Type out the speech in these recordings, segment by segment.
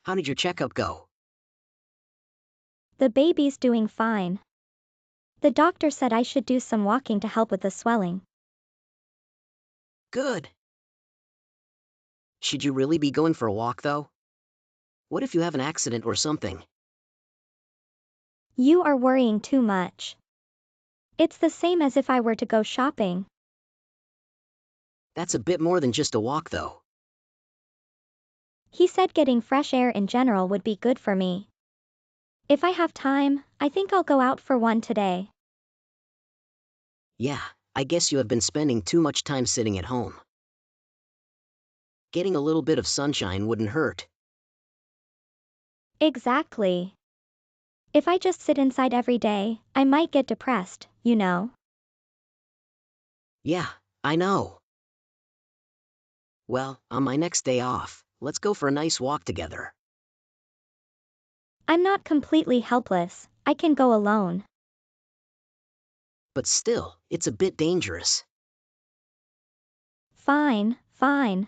How did your checkup go? The baby's doing fine. The doctor said I should do some walking to help with the swelling. Good. Should you really be going for a walk, though? What if you have an accident or something? You are worrying too much. It's the same as if I were to go shopping. That's a bit more than just a walk, though. He said getting fresh air in general would be good for me. If I have time, I think I'll go out for one today. Yeah, I guess you have been spending too much time sitting at home. Getting a little bit of sunshine wouldn't hurt. Exactly. If I just sit inside every day, I might get depressed, you know. Yeah, I know. Well, on my next day off, let's go for a nice walk together. I'm not completely helpless, I can go alone. But still, it's a bit dangerous. Fine, fine.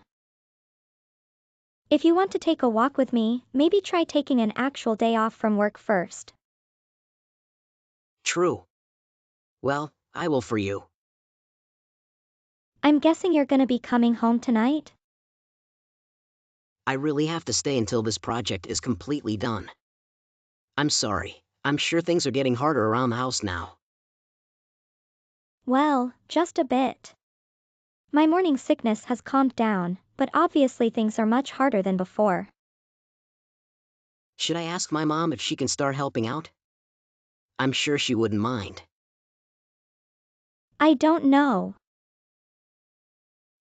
If you want to take a walk with me, maybe try taking an actual day off from work first. True. Well, I will for you. I'm guessing you're gonna be coming home tonight? I really have to stay until this project is completely done. I'm sorry. I'm sure things are getting harder around the house now. Well, just a bit. My morning sickness has calmed down, but obviously things are much harder than before. Should I ask my mom if she can start helping out? I'm sure she wouldn't mind. I don't know.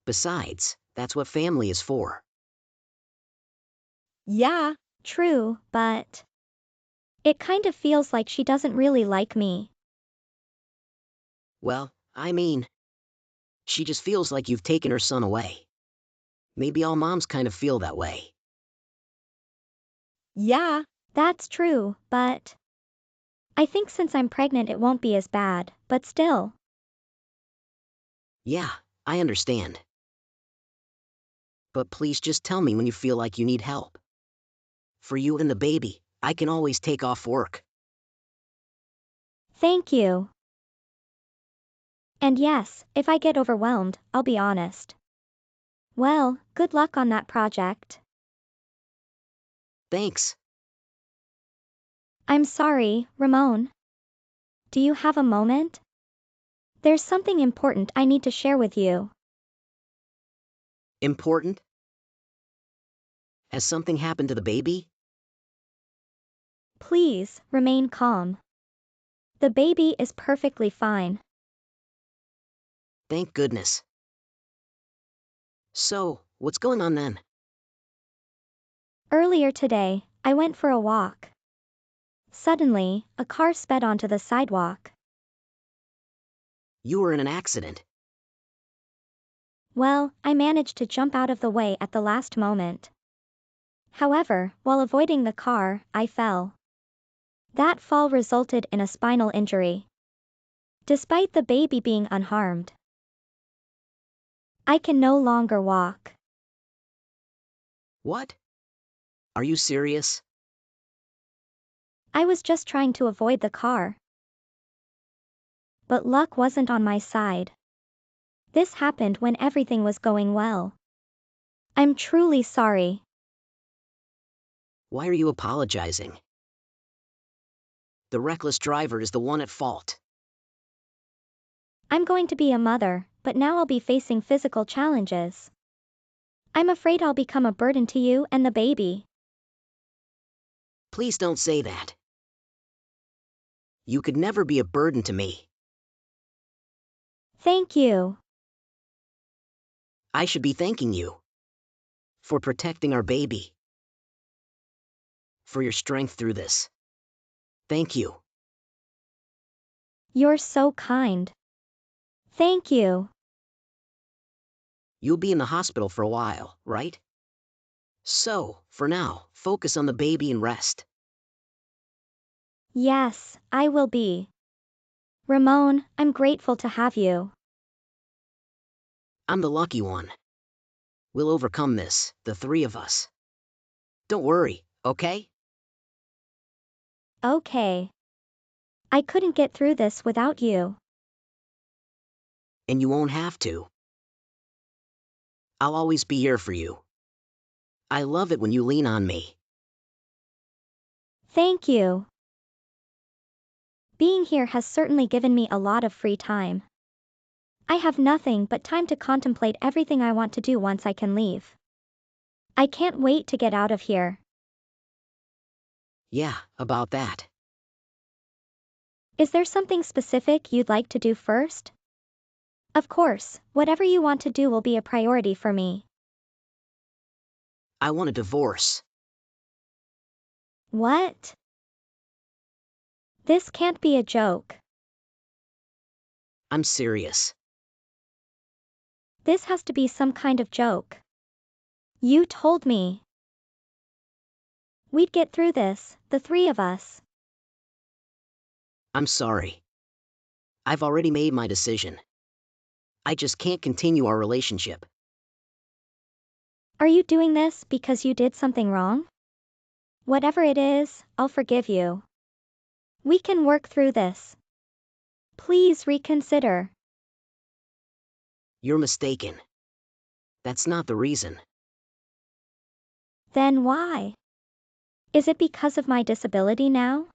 Besides, that's what family is for. Yeah, true, but it kind of feels like she doesn't really like me. Well, I mean, she just feels like you've taken her son away. Maybe all moms kind of feel that way. Yeah, that's true, but I think since I'm pregnant it won't be as bad, but still. Yeah, I understand. But please just tell me when you feel like you need help. For you and the baby, I can always take off work. Thank you. And yes, if I get overwhelmed, I'll be honest. Well, good luck on that project. Thanks. I'm sorry, Ramon. Do you have a moment? There's something important I need to share with you. Important? Has something happened to the baby? Please, remain calm. The baby is perfectly fine. Thank goodness. So, what's going on then? Earlier today, I went for a walk. Suddenly, a car sped onto the sidewalk. You were in an accident. Well, I managed to jump out of the way at the last moment. However, while avoiding the car, I fell. That fall resulted in a spinal injury. Despite the baby being unharmed, I can no longer walk. What? Are you serious? I was just trying to avoid the car. But luck wasn't on my side. This happened when everything was going well. I'm truly sorry. Why are you apologizing? The reckless driver is the one at fault. I'm going to be a mother, but now I'll be facing physical challenges. I'm afraid I'll become a burden to you and the baby. Please don't say that. You could never be a burden to me. Thank you. I should be thanking you. For protecting our baby. For your strength through this. Thank you. You're so kind. Thank you. You'll be in the hospital for a while, right? So, for now, focus on the baby and rest. Yes, I will be. Ramon, I'm grateful to have you. I'm the lucky one. We'll overcome this, the three of us. Don't worry, okay? Okay. I couldn't get through this without you. And you won't have to. I'll always be here for you. I love it when you lean on me. Thank you. Being here has certainly given me a lot of free time. I have nothing but time to contemplate everything I want to do once I can leave. I can't wait to get out of here. Yeah, about that. Is there something specific you'd like to do first? Of course, whatever you want to do will be a priority for me. I want a divorce. What? This can't be a joke. I'm serious. This has to be some kind of joke. You told me we'd get through this, the three of us. I'm sorry. I've already made my decision. I just can't continue our relationship. Are you doing this because you did something wrong? Whatever it is, I'll forgive you. We can work through this. Please reconsider. You're mistaken. That's not the reason. Then why? Is it because of my disability now?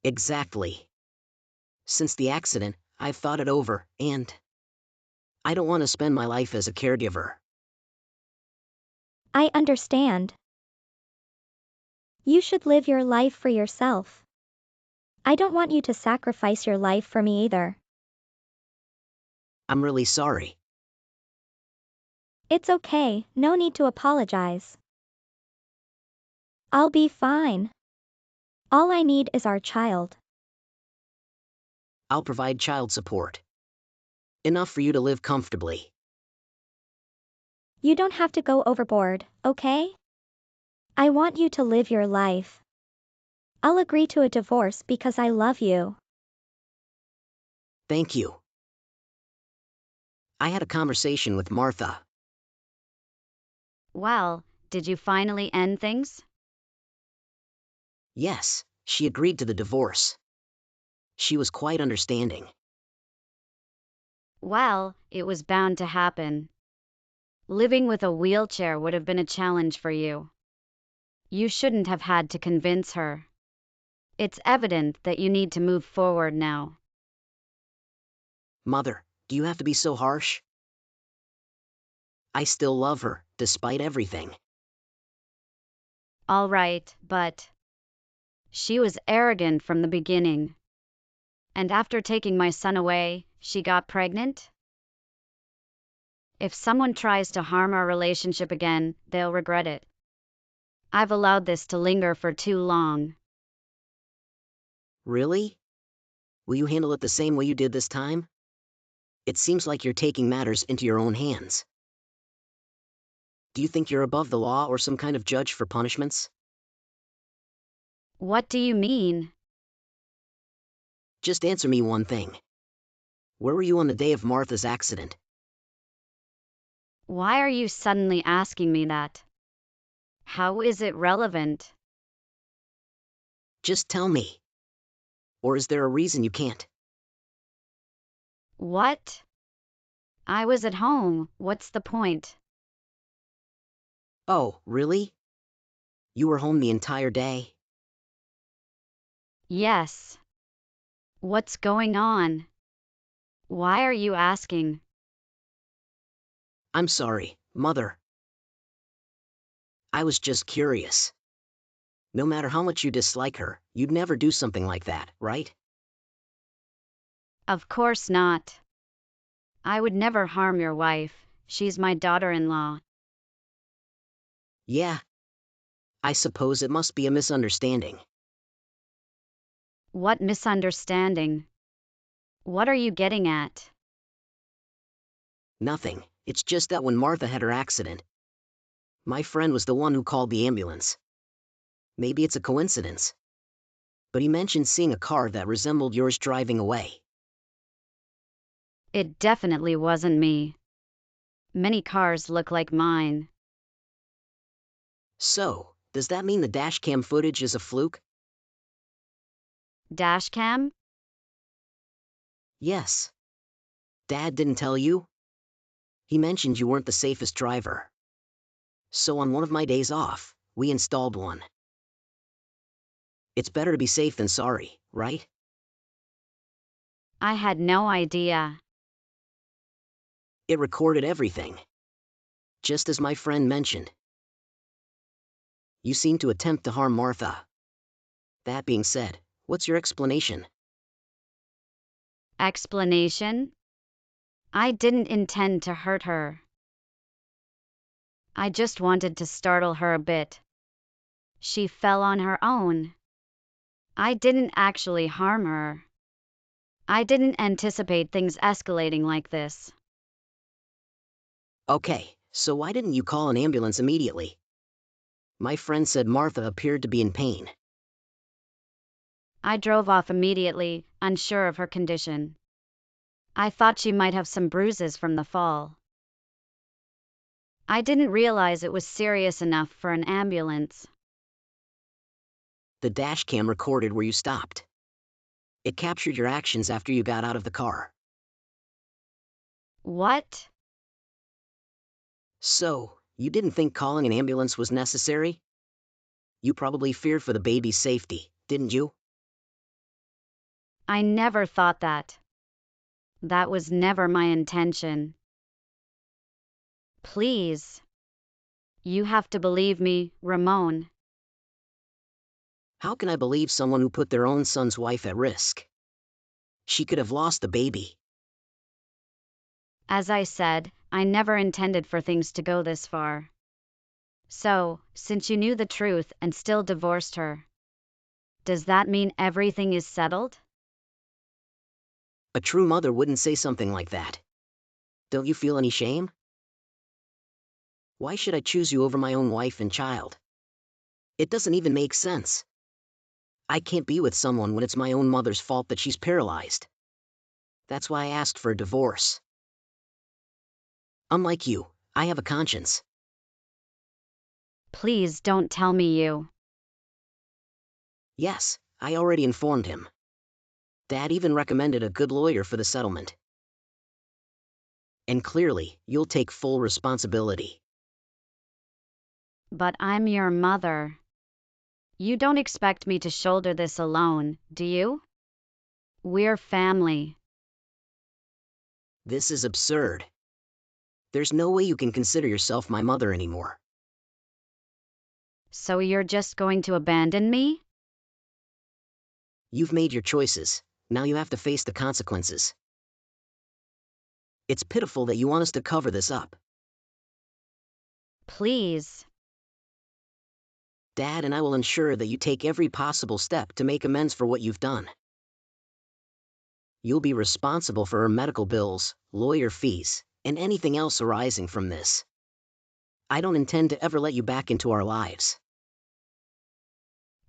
Exactly. Since the accident, I've thought it over, and I don't want to spend my life as a caregiver. I understand. You should live your life for yourself. I don't want you to sacrifice your life for me either. I'm really sorry. It's okay, no need to apologize. I'll be fine. All I need is our child. I'll provide child support. Enough for you to live comfortably. You don't have to go overboard, okay? I want you to live your life. I'll agree to a divorce because I love you. Thank you. I had a conversation with Martha. Well, did you finally end things? Yes, she agreed to the divorce. She was quite understanding. Well, it was bound to happen. Living with a wheelchair would have been a challenge for you. You shouldn't have had to convince her. It's evident that you need to move forward now. Mother, do you have to be so harsh? I still love her, despite everything. All right, but she was arrogant from the beginning. And after taking my son away, she got pregnant? If someone tries to harm our relationship again, they'll regret it. I've allowed this to linger for too long. Really? Will you handle it the same way you did this time? It seems like you're taking matters into your own hands. Do you think you're above the law or some kind of judge for punishments? What do you mean? Just answer me one thing. Where were you on the day of Martha's accident? Why are you suddenly asking me that? How is it relevant? Just tell me. Or is there a reason you can't? What? I was at home, what's the point? Oh, really? You were home the entire day? Yes. What's going on? Why are you asking? I'm sorry, Mother. I was just curious. No matter how much you dislike her, you'd never do something like that, right? Of course not. I would never harm your wife, she's my daughter-in-law. Yeah. I suppose it must be a misunderstanding. What misunderstanding? What are you getting at? Nothing. It's just that when Martha had her accident, my friend was the one who called the ambulance. Maybe it's a coincidence. But he mentioned seeing a car that resembled yours driving away. It definitely wasn't me. Many cars look like mine. So, Does that mean the dashcam footage is a fluke? Dashcam? Yes. Dad didn't tell you? He mentioned you weren't the safest driver. So on one of my days off, we installed one. It's better to be safe than sorry, right? I had no idea. It recorded everything. Just as my friend mentioned. You seem to attempt to harm Martha. That being said, what's your explanation? Explanation? I didn't intend to hurt her. I just wanted to startle her a bit. She fell on her own. I didn't actually harm her. I didn't anticipate things escalating like this. Okay, so why didn't you call an ambulance immediately? My friend said Martha appeared to be in pain. I drove off immediately, unsure of her condition. I thought she might have some bruises from the fall. I didn't realize it was serious enough for an ambulance. The dashcam recorded where you stopped. It captured your actions after you got out of the car. What? So, you didn't think calling an ambulance was necessary? You probably feared for the baby's safety, didn't you? I never thought that. That was never my intention. Please. You have to believe me, Ramon. How can I believe someone who put their own son's wife at risk? She could have lost the baby. As I said, I never intended for things to go this far. So, since you knew the truth and still divorced her, does that mean everything is settled? A true mother wouldn't say something like that. Don't you feel any shame? Why should I choose you over my own wife and child? It doesn't even make sense. I can't be with someone when it's my own mother's fault that she's paralyzed. That's why I asked for a divorce. Unlike you, I have a conscience. Please don't tell me you. Yes, I already informed him. Dad even recommended a good lawyer for the settlement. And clearly, you'll take full responsibility. But I'm your mother. You don't expect me to shoulder this alone, do you? We're family. This is absurd. There's no way you can consider yourself my mother anymore. So you're just going to abandon me? You've made your choices, now you have to face the consequences. It's pitiful that you want us to cover this up. Please. Dad and I will ensure that you take every possible step to make amends for what you've done. You'll be responsible for her medical bills, lawyer fees, and anything else arising from this. I don't intend to ever let you back into our lives.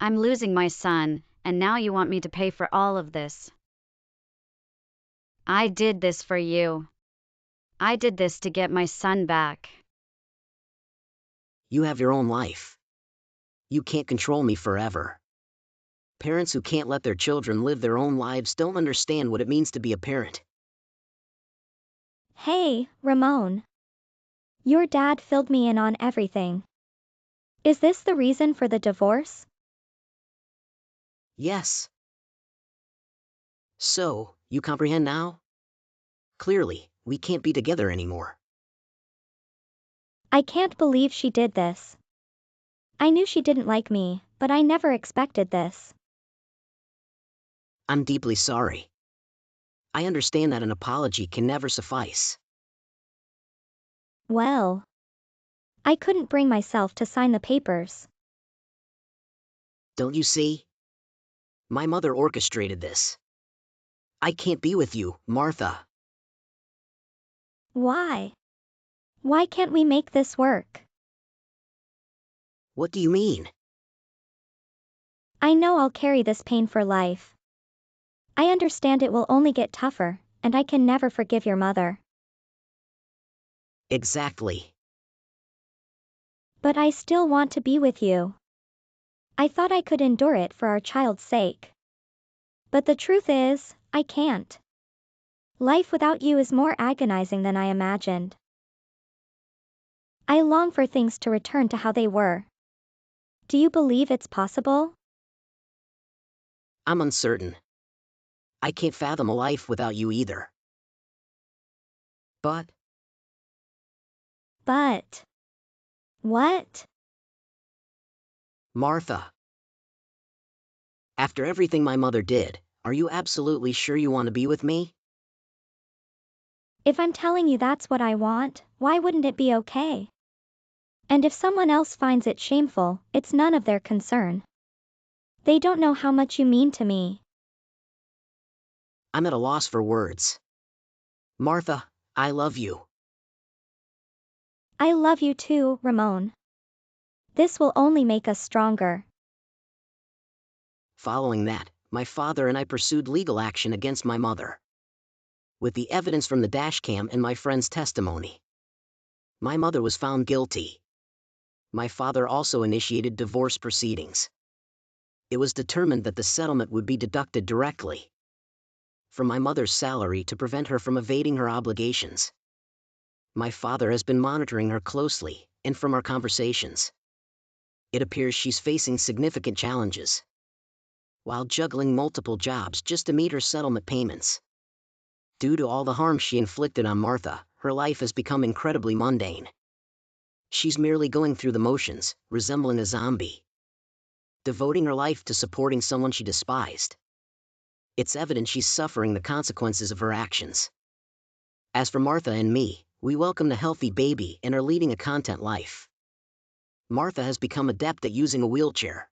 I'm losing my son, and now you want me to pay for all of this. I did this for you. I did this to get my son back. You have your own life. You can't control me forever. Parents who can't let their children live their own lives don't understand what it means to be a parent. Hey, Ramon. Your dad filled me in on everything. Is this the reason for the divorce? Yes. So, you comprehend now? Clearly, we can't be together anymore. I can't believe she did this. I knew she didn't like me, but I never expected this. I'm deeply sorry. I understand that an apology can never suffice. Well, I couldn't bring myself to sign the papers. Don't you see? My mother orchestrated this. I can't be with you, Martha. Why? Why can't we make this work? What do you mean? I know I'll carry this pain for life. I understand it will only get tougher, and I can never forgive your mother. Exactly. But I still want to be with you. I thought I could endure it for our child's sake. But the truth is, I can't. Life without you is more agonizing than I imagined. I long for things to return to how they were. Do you believe it's possible? I'm uncertain. I can't fathom a life without you either. But But. What? Martha, after everything my mother did, are you absolutely sure you want to be with me? If I'm telling you that's what I want, why wouldn't it be okay? And if someone else finds it shameful, it's none of their concern. They don't know how much you mean to me. I'm at a loss for words. Martha, I love you. I love you too, Ramon. This will only make us stronger. Following that, my father and I pursued legal action against my mother. With the evidence from the dashcam and my friend's testimony, my mother was found guilty. My father also initiated divorce proceedings. It was determined that the settlement would be deducted directly from my mother's salary to prevent her from evading her obligations. My father has been monitoring her closely, and from our conversations, it appears she's facing significant challenges while juggling multiple jobs just to meet her settlement payments. Due to all the harm she inflicted on Martha, her life has become incredibly mundane. She's merely going through the motions, resembling a zombie, devoting her life to supporting someone she despised. It's evident she's suffering the consequences of her actions. As for Martha and me, we welcomed a healthy baby and are leading a content life. Martha has become adept at using a wheelchair,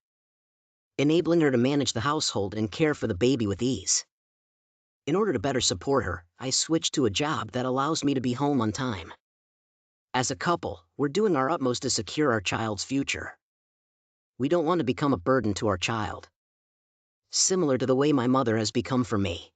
enabling her to manage the household and care for the baby with ease. In order to better support her, I switched to a job that allows me to be home on time. As a couple, we're doing our utmost to secure our child's future. We don't want to become a burden to our child, similar to the way my mother has become for me.